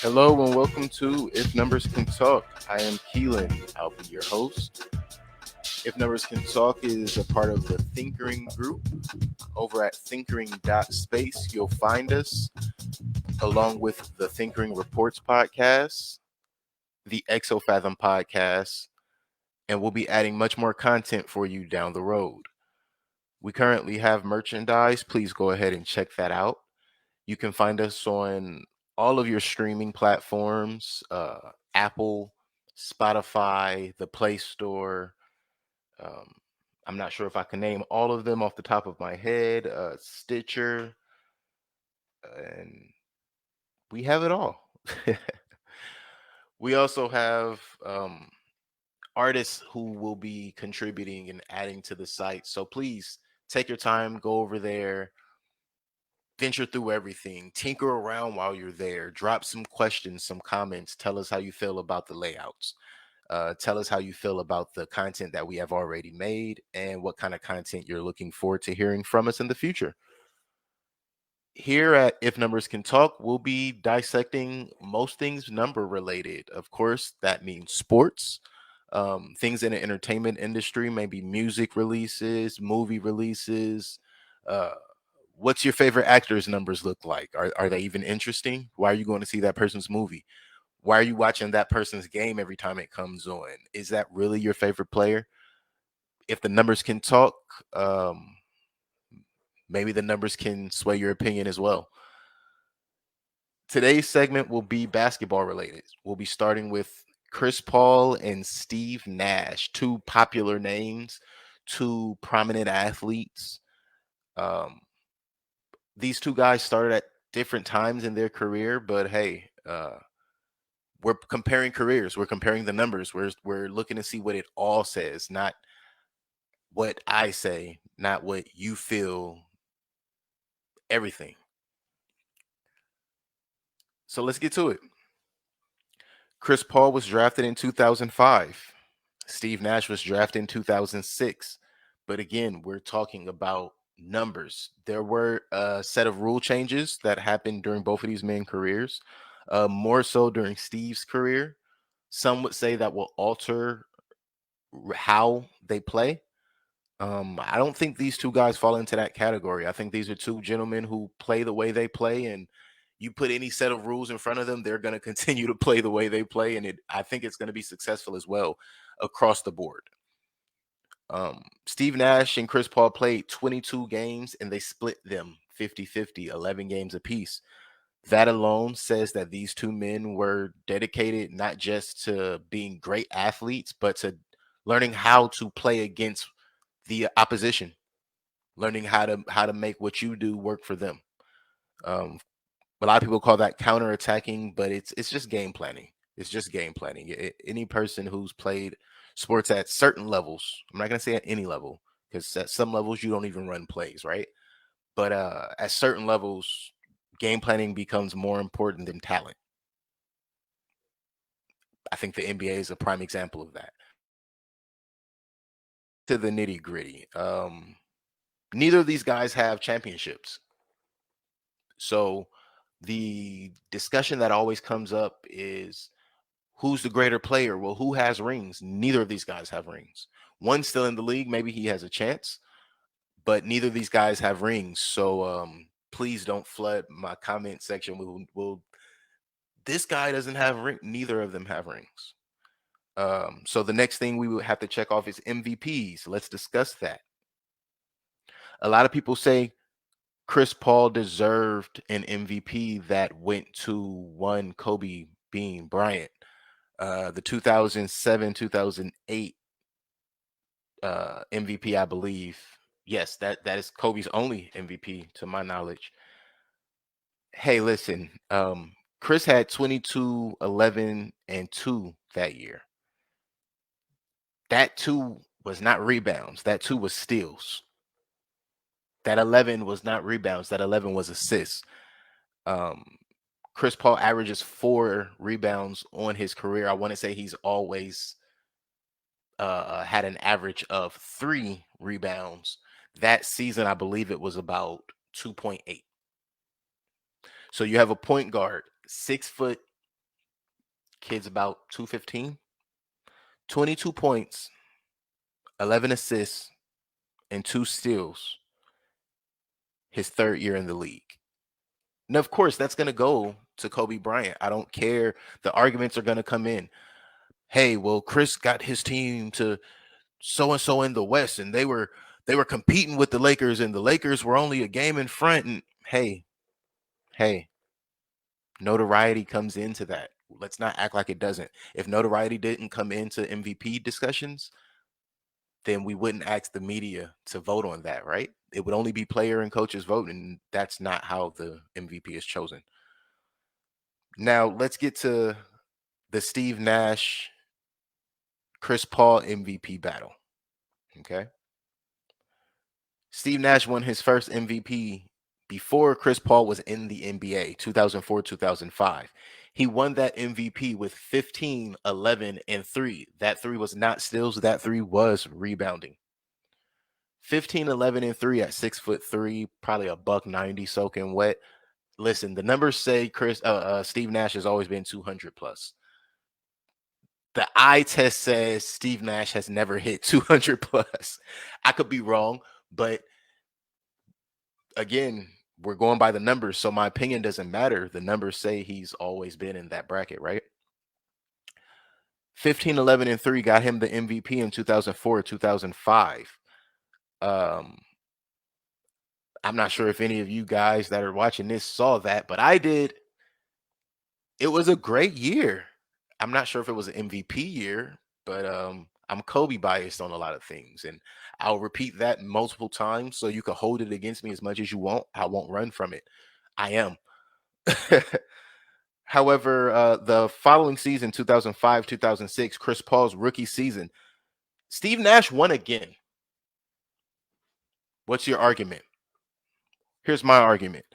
Hello and welcome to If Numbers Can Talk. I am Keelan. I'll be your host. If Numbers Can Talk is a part of the Thinkering group. Over at thinkering.space, you'll find us along with the Thinkering Reports podcast, the ExoFathom podcast, and we'll be adding much more content for you down the road. We currently have merchandise. Please go ahead and check that out. You can find us on all of your streaming platforms, Apple, Spotify, the Play Store. Um, I'm not sure if I can name all of them off the top of my head. Stitcher, and we have it all. We also have artists who will be contributing and adding to the site. So please take your time, go over there, venture through everything, tinker around while you're there, drop some questions, some comments, tell us how you feel about the layouts. Tell us how you feel about the content that we have already made and what kind of content you're looking forward to hearing from us in the future. Here at If Numbers Can Talk, we'll be dissecting most things number related. Of course, that means sports, things in the entertainment industry, maybe music releases, movie releases. Uh, what's your favorite actor's numbers look like? Are they even interesting? Why are you going to see that person's movie? Why are you watching that person's game every time it comes on? Is that really your favorite player? If the numbers can talk, um, maybe the numbers can sway your opinion as well. Today's segment will be basketball related. We'll be starting with Chris Paul and Steve Nash, two popular names, two prominent athletes. Um, these two guys started at different times in their career, but hey, we're comparing careers. We're comparing the numbers. We're looking to see what it all says, not what I say, not what you feel. Everything. So let's get to it. Chris Paul was drafted in 2005. Steve Nash was drafted in 2006. But again, we're talking about numbers. There were a set of rule changes that happened during both of these men careers, more so during Steve's career. Some would say that will alter how they play. I don't think these two guys fall into that category. I think these are two gentlemen who play the way they play, and you put any set of rules in front of them, they're going to continue to play the way they play, and I think it's going to be successful as well across the board. Steve Nash and Chris Paul played 22 games, and they split them 50-50, 11 games apiece. That alone says that these two men were dedicated not just to being great athletes, but to learning how to play against the opposition, learning how to make what you do work for them. Um, a lot of people call that counterattacking, but it's just game planning. It's just game planning. Any person who's played sports at certain levels, I'm not gonna say at any level, because at some levels you don't even run plays, right? But at certain levels, game planning becomes more important than talent. I think the NBA is a prime example of that. To the nitty gritty, neither of these guys have championships. So the discussion that always comes up is who's the greater player? Well, who has rings? Neither of these guys have rings. One's still in the league. Maybe he has a chance, but neither of these guys have rings. So please don't flood my comment section. Will this guy doesn't have ring? Neither of them have rings. So the next thing we would have to check off is MVPs. Let's discuss that. A lot of people say Chris Paul deserved an MVP that went to one Kobe Bean Bryant. The 2007 2008 MVP, I believe. Yes, that is Kobe's only MVP to my knowledge. Hey, listen, Chris had 22, 11, and 2 that year. That 2 was not rebounds. That 2 was steals. That 11 was not rebounds. That 11 was assists. Um, Chris Paul averages 4 rebounds on his career. I want to say he's always had an average of 3 rebounds. That season, I believe it was about 2.8. So you have a point guard, 6 foot, Kid's about 215, 22 points, 11 assists, and 2 steals his third year in the league. Now, of course, that's going to go to Kobe Bryant. I don't care. The arguments are going to come in. Hey, well, Chris got his team to so and so in the West, and they were competing with the Lakers, and the Lakers were only a game in front. And hey, notoriety comes into that. Let's not act like it doesn't. If notoriety didn't come into MVP discussions, then we wouldn't ask the media to vote on that, right? It would only be player and coaches voting. And that's not how the MVP is chosen. Now, let's get to the Steve Nash, Chris Paul MVP battle. Okay. Steve Nash won his first MVP before Chris Paul was in the NBA, 2004, 2005. He won that MVP with 15, 11, and 3. That 3 was not steals. That 3 was rebounding. 15, 11, and 3 at 6'3", probably a $190 soaking wet. Listen, the numbers say Steve Nash has always been 200 plus. The eye test says Steve Nash has never hit 200 plus. I could be wrong, but again, we're going by the numbers, so my opinion doesn't matter. The numbers say he's always been in that bracket, right? 15, 11, and 3 got him the MVP in 2004, 2005. I'm not sure if any of you guys that are watching this saw that, but I did. It was a great year. I'm not sure if it was an MVP year, but I'm Kobe biased on a lot of things, and I'll repeat that multiple times so you can hold it against me as much as you want. I won't run from it. I am. However, the following season, 2005, 2006, Chris Paul's rookie season, Steve Nash won again. What's your argument? Here's my argument.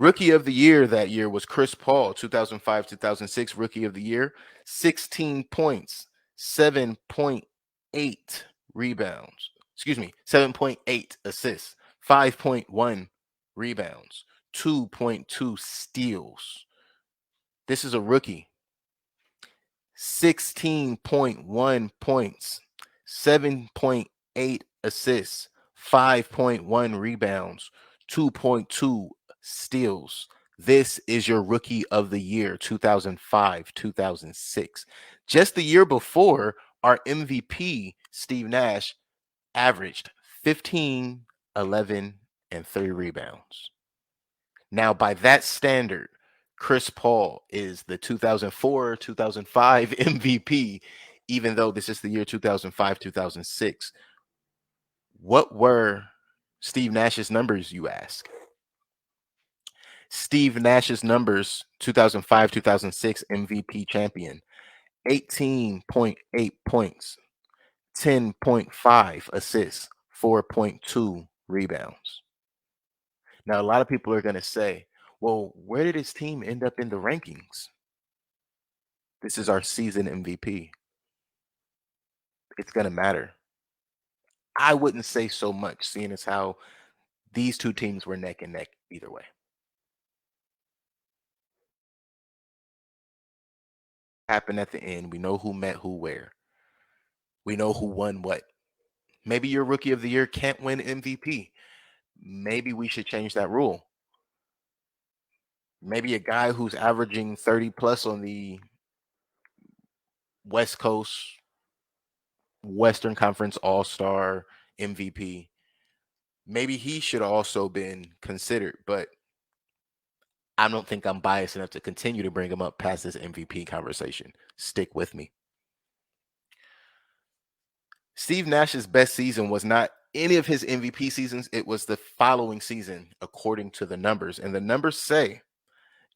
Rookie of the year that year was Chris Paul, 2005, 2006, rookie of the year, 16 points, 7.8 rebounds. 7.8 assists, 5.1 rebounds, 2.2 steals. This is a rookie. 16.1 points, 7.8 assists, 5.1 rebounds, 2.2 steals. This is your rookie of the year, 2005, 2006. Just the year before, our MVP, Steve Nash, averaged 15, 11, and 3 rebounds. Now, by that standard, Chris Paul is the 2004, 2005 MVP, even though this is the year 2005, 2006. What were Steve Nash's numbers, you ask? Steve Nash's numbers, 2005, 2006 MVP champion, 18.8 points, 10.5 assists, 4.2 rebounds. Now, a lot of people are going to say, well, where did his team end up in the rankings? This is our season MVP. It's going to matter. I wouldn't say so much, seeing as how these two teams were neck and neck either way. Happened at the end. We know who met who where. We know who won what. Maybe your rookie of the year can't win MVP. Maybe we should change that rule. Maybe a guy who's averaging 30 plus on the West Coast, Western Conference All-Star MVP, maybe he should also been considered, but I don't think I'm biased enough to continue to bring him up past this MVP conversation. Stick with me. Steve Nash's best season was not any of his MVP seasons. It was the following season, according to the numbers. And the numbers say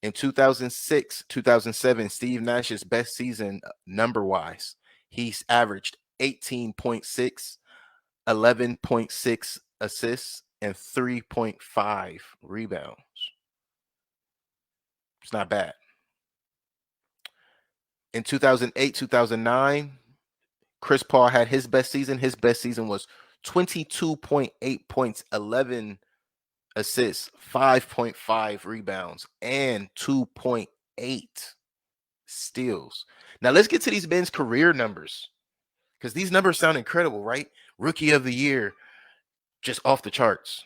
in 2006, 2007, Steve Nash's best season number-wise, he's averaged 18.6, 11.6 assists, and 3.5 rebounds. It's not bad. In 2008, 2009, Chris Paul had his best season. His best season was 22.8 points, 11 assists, 5.5 rebounds, and 2.8 steals. Now let's get to these men's career numbers because these numbers sound incredible, right? Rookie of the year, just off the charts.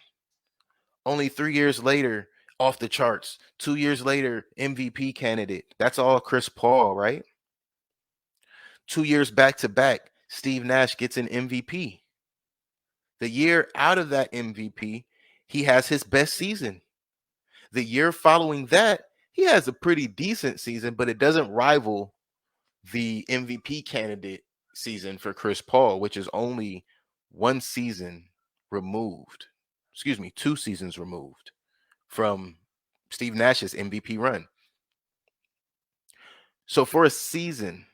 Only 3 years later, off the charts. 2 years later, MVP candidate. That's all Chris Paul, right? 2 years back to back, Steve Nash gets an MVP. The year out of that MVP, he has his best season. The year following that, he has a pretty decent season, but it doesn't rival the MVP candidate season for Chris Paul, which is only one season removed. Excuse me, 2 seasons removed from Steve Nash's MVP run. So for a season,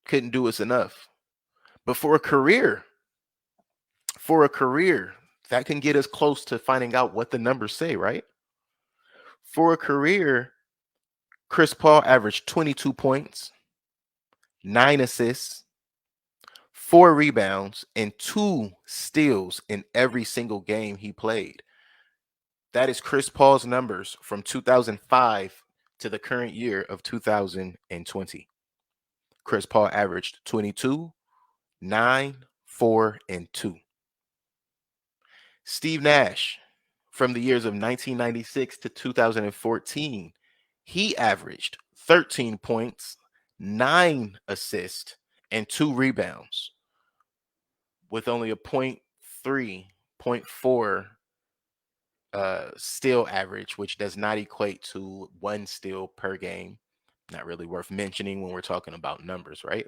couldn't do us enough. But for a career, that can get us close to finding out what the numbers say, right? For a career, Chris Paul averaged 22 points, 9 assists, 4 rebounds, and 2 steals in every single game he played. That is Chris Paul's numbers from 2005 to the current year of 2020. Chris Paul averaged 22, 9, 4, and 2. Steve Nash, from the years of 1996 to 2014, he averaged 13 points, 9 assists, and 2 rebounds with only a .4 steal average, which does not equate to 1 steal per game. Not really worth mentioning when we're talking about numbers, right?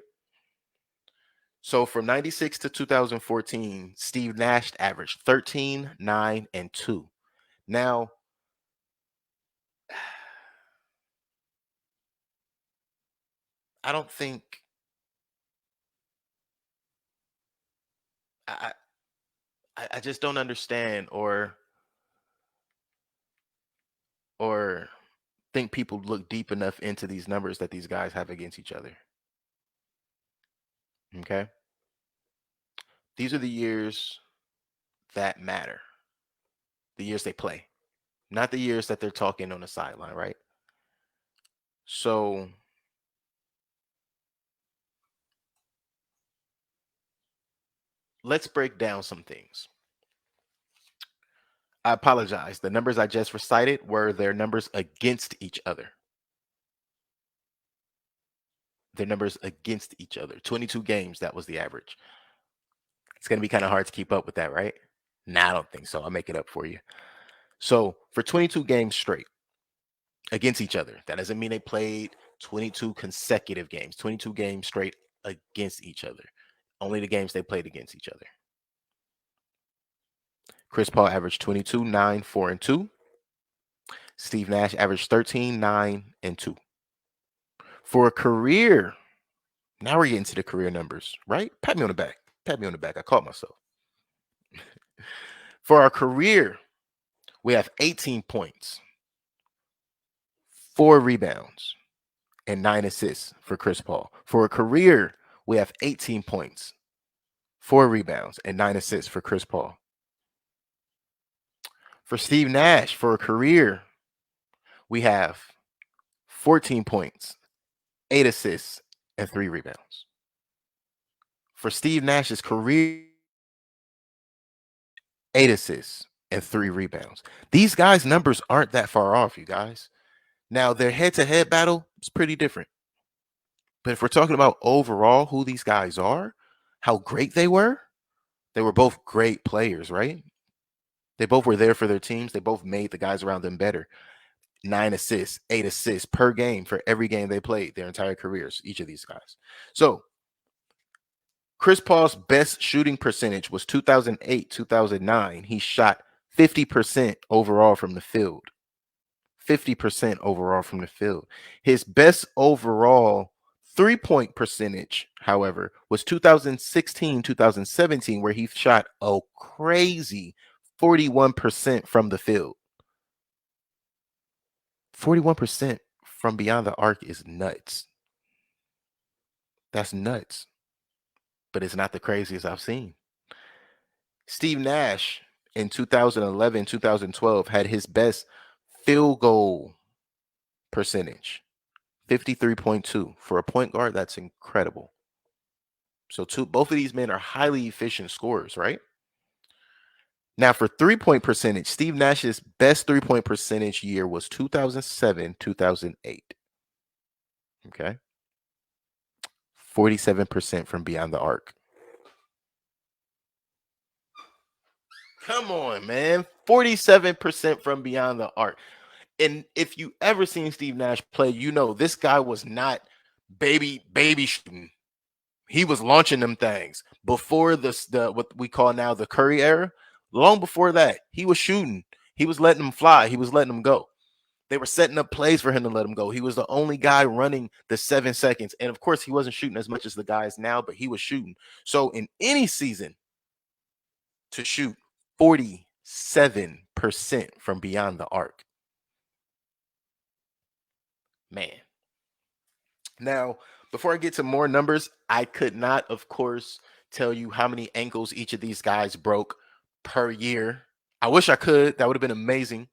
So from 96 to 2014, Steve Nash averaged 13, 9, and 2. Now, I don't think I I just don't understand or think people look deep enough into these numbers that these guys have against each other. Okay? These are the years that matter. The years they play, not the years that they're talking on the sideline, right? So let's break down some things. I apologize. The numbers I just recited were their numbers against each other. Their numbers against each other. 22 games, that was the average. It's going to be kind of hard to keep up with that, right? Nah, I don't think so. I'll make it up for you. So for 22 games straight against each other, that doesn't mean they played 22 consecutive games, 22 games straight against each other. Only the games they played against each other. Chris Paul averaged 22, 9, 4, and 2. Steve Nash averaged 13, 9, and 2. For a career, now we're getting to the career numbers, right? Pat me on the back. Pat me on the back. I caught myself. For our career, we have 18 points, 4 rebounds, and 9 assists for Chris Paul. For a career, we have 18 points, 4 rebounds, and 9 assists for Chris Paul. For Steve Nash, for a career, we have 14 points, 8 assists, and 3 rebounds. For Steve Nash's career, 8 assists and 3 rebounds. These guys' numbers aren't that far off, you guys. Now, their head-to-head battle is pretty different. But if we're talking about overall who these guys are, how great they were both great players, right? They both were there for their teams. They both made the guys around them better. 9 assists, 8 assists per game for every game they played their entire careers, each of these guys. So Chris Paul's best shooting percentage was 2008, 2009. He shot 50% overall from the field. 50% overall from the field. His best overall 3-point percentage, however, was 2016, 2017, where he shot a crazy 41% from the field. 41% from beyond the arc is nuts. That's nuts. But it's not the craziest I've seen. Steve Nash in 2011, 2012 had his best field goal percentage, 53.2. For a point guard, that's incredible. So both of these men are highly efficient scorers, right? Now for 3-point percentage, Steve Nash's best 3-point percentage year was 2007, 2008. Okay. 47% from beyond the arc. Come on, man. 47% from beyond the arc. And if you ever seen Steve Nash play, you know this guy was not baby shooting. He was launching them things before the what we call now the Curry era. Long before that, he was shooting. He was letting them fly. He was letting them go. They were setting up plays for him to let him go. He was the only guy running the 7 seconds. And of course, he wasn't shooting as much as the guys now, but he was shooting. So in any season, to shoot 47% from beyond the arc. Man. Now, before I get to more numbers, I could not, of course, tell you how many ankles each of these guys broke per year. I wish I could. That would have been amazing.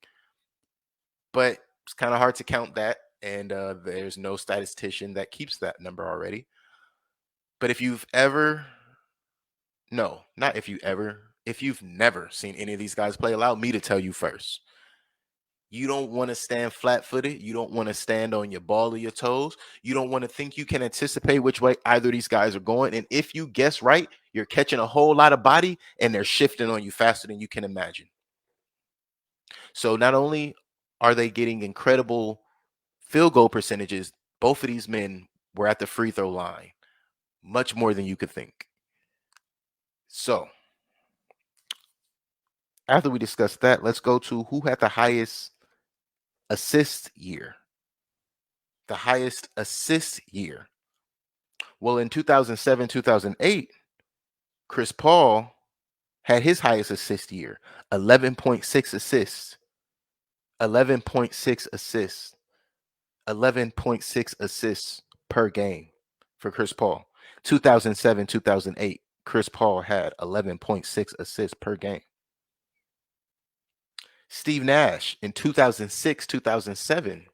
But it's kind of hard to count that. And there's no statistician that keeps that number already. But if you've ever, no, not if you've never seen any of these guys play, allow me to tell you first. You don't want to stand flat footed. You don't want to stand on your ball or your toes. You don't want to think you can anticipate which way either of these guys are going. And if you guess right, you're catching a whole lot of body and they're shifting on you faster than you can imagine. So not only are they getting incredible field goal percentages, both of these men were at the free throw line much more than you could think. So after we discuss that, let's go to who had the highest assist year. The highest assist year. Well, in 2007, 2008, Chris Paul had his highest assist year, 11.6 assists. 11.6 assists. 11.6 assists per game for Chris Paul. 2007, 2008, Chris Paul had 11.6 assists per game. Steve Nash in 2006, 2007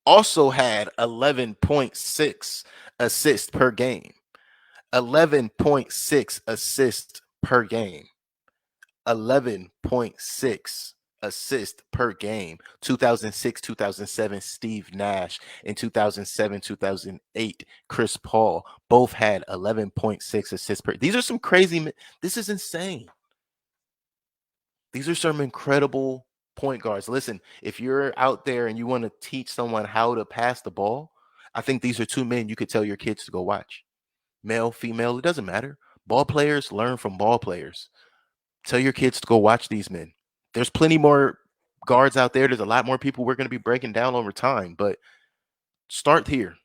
also had 11.6 assists per game. 11.6 assists per game. 11.6 assists per game. 2006, 2007, Steve Nash. In 2007, 2008, Chris Paul. Both had 11.6 assists per. These are some crazy. This is insane. These are some incredible point guards. Listen, if you're out there and you want to teach someone how to pass the ball, I think these are two men you could tell your kids to go watch. Male, female, it doesn't matter. Ball players learn from ball players. Tell your kids to go watch these men. There's plenty more guards out there. There's a lot more people we're going to be breaking down over time, but start here.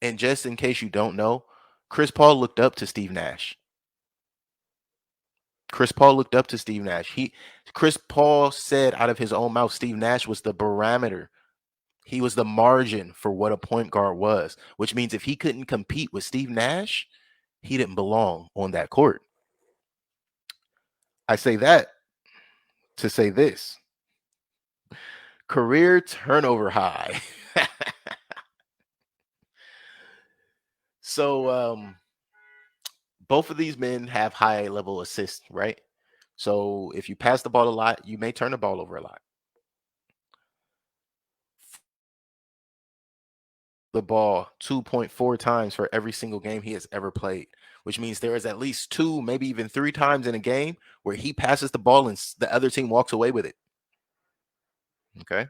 And just in case you don't know, Chris Paul looked up to Steve Nash. Chris Paul looked up to Steve Nash. Chris Paul said out of his own mouth, Steve Nash was the barometer. He was the margin for what a point guard was, which means if he couldn't compete with Steve Nash, he didn't belong on that court. I say that to say this. Career turnover high. So both of these men have high level assists, right? So if you pass the ball a lot, you may turn the ball over a lot. The ball 2.4 times for every single game he has ever played, which means there is at least 2, maybe even 3 times in a game where he passes the ball and the other team walks away with it. Okay.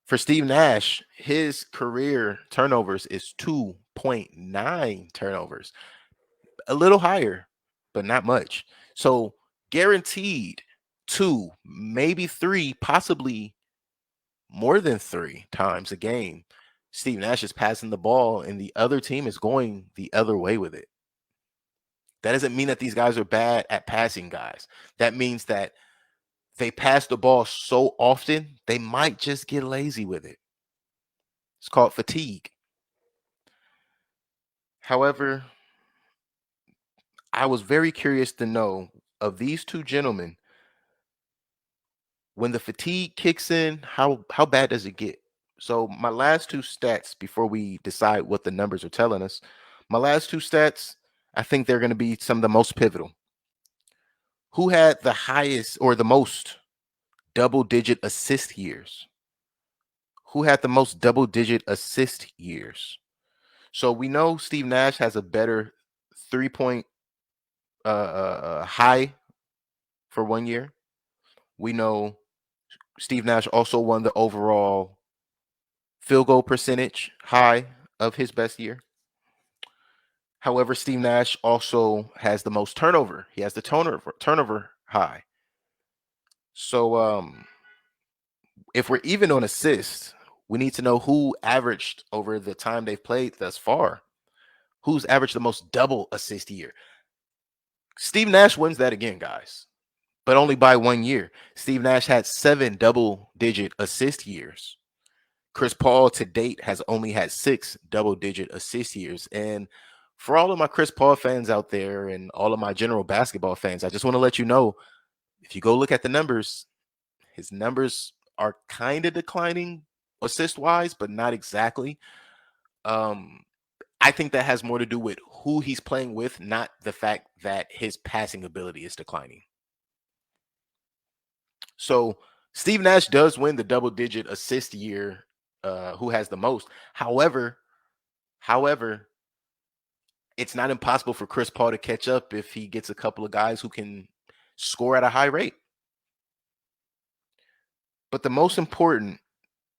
For Steve Nash, his career turnovers is 2.9 turnovers. A little higher, but not much. So guaranteed 2, maybe 3, possibly more than 3 times a game, Steve Nash is passing the ball and the other team is going the other way with it. That doesn't mean that these guys are bad at passing, guys. That means that they pass the ball so often, they might just get lazy with it. It's called fatigue. However, I was very curious to know of these two gentlemen, when the fatigue kicks in, how bad does it get? So my last two stats before we decide what the numbers are telling us, my last two stats, I think they're going to be some of the most pivotal. Who had the highest or the most double-digit assist years? Who had the most double-digit assist years? So we know Steve Nash has a better 3-point high for 1 year. We know Steve Nash also won the overall field goal percentage high of his best year. However, Steve Nash also has the most turnover. He has the turnover high. So if we're even on assists, we need to know who averaged over the time they've played thus far. Who's averaged the most double assist year? Steve Nash wins that again, guys, but only by 1 year. Steve Nash had 7 double-digit assist years. Chris Paul to date has only had 6 double-digit assist years. And for all of my Chris Paul fans out there and all of my general basketball fans, I just want to let you know, if you go look at the numbers, his numbers are kind of declining assist-wise, but not exactly. I think that has more to do with who he's playing with, not the fact that his passing ability is declining. So Steve Nash does win the double-digit assist year. Who has the most? However, it's not impossible for Chris Paul to catch up if he gets a couple of guys who can score at a high rate. But the most important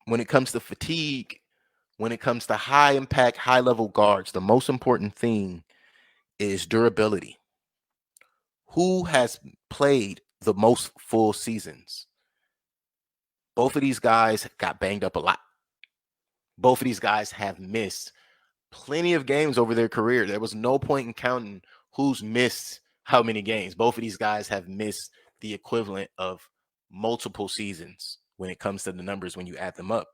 when it comes to fatigue, when it comes to high impact, high level guards, the most important thing is durability. Who has played the most full seasons? Both of these guys got banged up a lot. Both of these guys have missed plenty of games over their career. There was no point in counting who's missed how many games. Both of these guys have missed the equivalent of multiple seasons when it comes to the numbers when you add them up.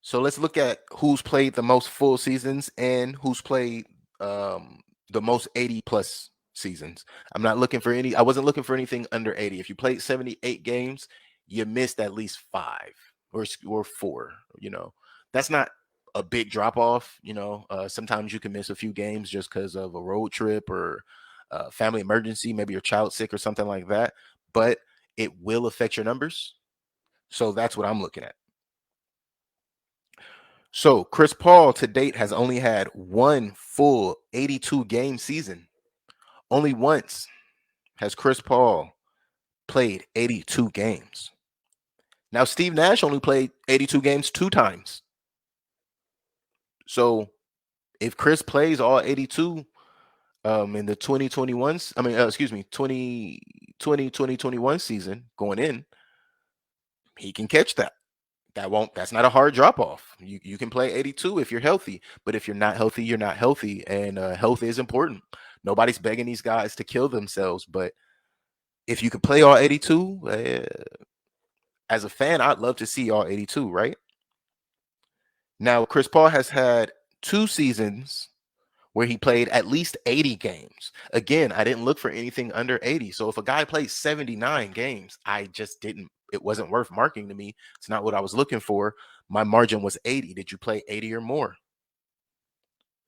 So let's look at who's played the most full seasons and who's played the most 80 plus seasons. I wasn't looking for anything under 80. If you played 78 games, you missed at least 5 or 4, That's not a big drop off, sometimes you can miss a few games just because of a road trip or family emergency, maybe your child sick or something like that, but it will affect your numbers. So that's what I'm looking at. So Chris Paul to date has only had one full 82 game season. Only once has Chris Paul played 82 games. Now, Steve Nash only played 82 games 2 times. So if Chris plays all 82 in the 2021s, 2021 season going in, he can catch that. That's not a hard drop off. You can play 82 if you're healthy, but if you're not healthy, you're not healthy, and health is important. Nobody's begging these guys to kill themselves, but if you could play all 82, as a fan, I'd love to see all 82, right? Now, Chris Paul has had 2 seasons where he played at least 80 games. Again, I didn't look for anything under 80. So if a guy played 79 games, it wasn't worth marking to me. It's not what I was looking for. My margin was 80. Did you play 80 or more?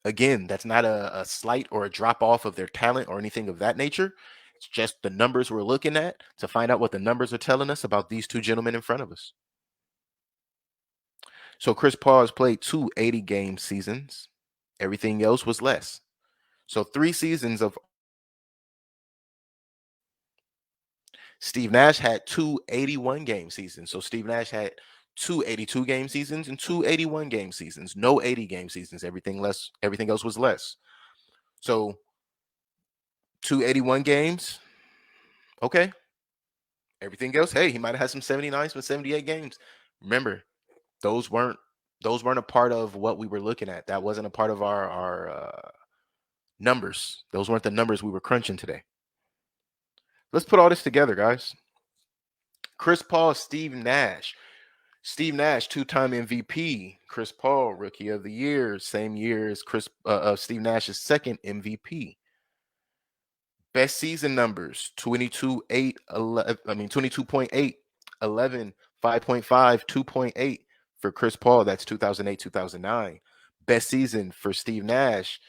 Again, that's not a slight or a drop off of their talent or anything of that nature. It's just the numbers we're looking at to find out what the numbers are telling us about these two gentlemen in front of us. So Chris Paul has played 2 80-game seasons. Everything else was less. So 3 seasons of Steve Nash had 2 81-game seasons. So Steve Nash had 2 82-game seasons and 2 81-game seasons. No 80-game seasons. Everything else was less. So 2 81 games. Okay. Everything else, hey, he might have had some 79, some 78 games. Remember, those weren't a part of what we were looking at. That wasn't a part of our numbers. Those weren't the numbers we were crunching today. Let's put all this together, guys. Chris Paul, Steve Nash. Steve Nash, 2-time MVP. Chris Paul, Rookie of the Year, same year as Steve Nash's second MVP. Best season numbers: 22.8, 11, 5.5, 2.8 for Chris Paul. That's 2008, 2009. Best season for Steve Nash,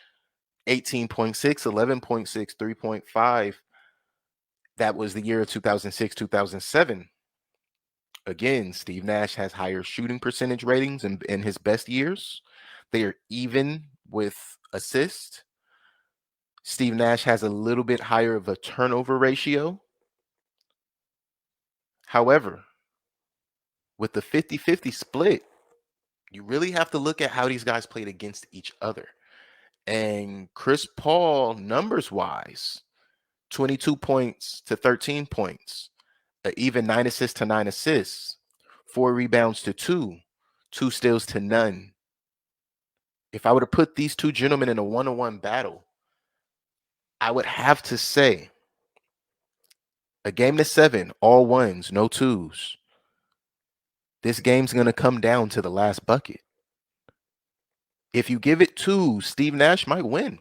18.6, 11.6, 3.5. That was the year of 2006, 2007. Again, Steve Nash has higher shooting percentage ratings in his best years. They are even with assists. Steve Nash has a little bit higher of a turnover ratio. However, with the 50-50 split, you really have to look at how these guys played against each other. And Chris Paul, numbers wise, 22 points to 13 points, even 9 assists to 9 assists, 4 rebounds to 2, 2 steals to none. If I were to put these two gentlemen in a one-on-one battle, I would have to say a game to 7, all ones, no twos. This game's going to come down to the last bucket. If you give it 2, Steve Nash might win.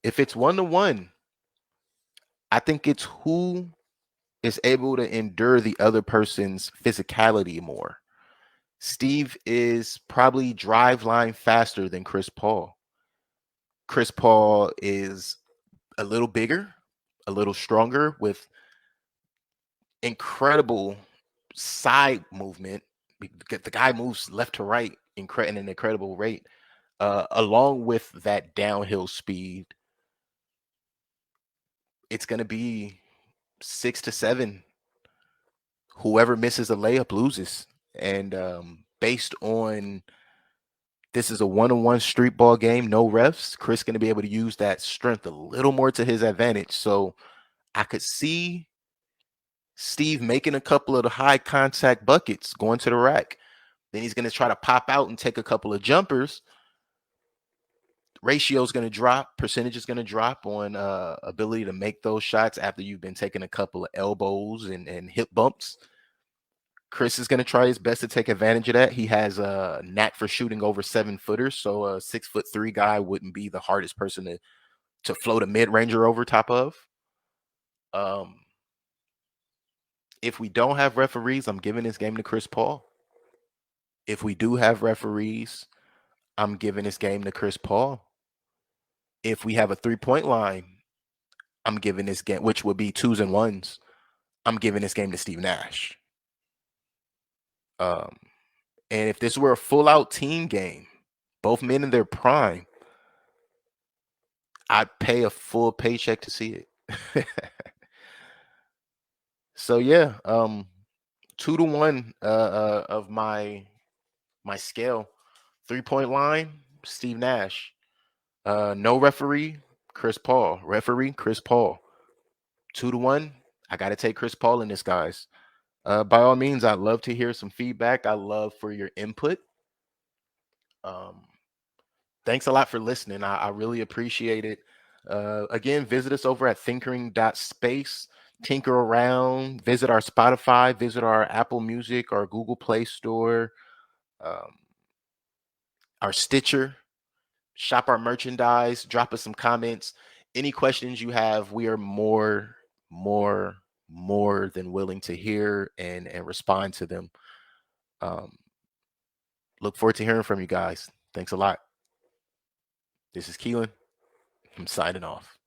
If it's 1-1, I think it's who is able to endure the other person's physicality more. Steve is probably drive line faster than Chris Paul. Chris Paul is a little bigger, a little stronger with incredible side movement. The guy moves left to right in an incredible rate, along with that downhill speed. It's going to be 6-7. Whoever misses a layup loses. And based on this is a one-on-one street ball game, no refs, Chris going to be able to use that strength a little more to his advantage. So I could see Steve making a couple of the high contact buckets, going to the rack. Then he's going to try to pop out and take a couple of jumpers. Ratio is going to drop. Percentage is going to drop on ability to make those shots after you've been taking a couple of elbows and hip bumps. Chris is going to try his best to take advantage of that. He has a knack for shooting over 7-footers. So a 6'3" guy wouldn't be the hardest person to float a mid-ranger over top of. If we don't have referees, I'm giving this game to Chris Paul. If we do have referees, I'm giving this game to Chris Paul. If we have a 3-point line, I'm giving this game, which would be 2s and 1s, I'm giving this game to Steve Nash. And if this were a full-out team game, both men in their prime, I'd pay a full paycheck to see it. So yeah, 2-1 of my scale. 3-point line, Steve Nash. No referee, Chris Paul. Referee, Chris Paul. 2-1. I got to take Chris Paul in this, guys. By all means, I'd love to hear some feedback. I love for your input. Thanks a lot for listening. I really appreciate it. Again, visit us over at thinkering.space. Tinker around. Visit our Spotify. Visit our Apple Music, our Google Play Store, our Stitcher. Shop our merchandise. Drop us some comments. Any questions you have, we are more than willing to hear and respond to them. Look forward to hearing from you guys. Thanks a lot. This is Keelan. I'm signing off.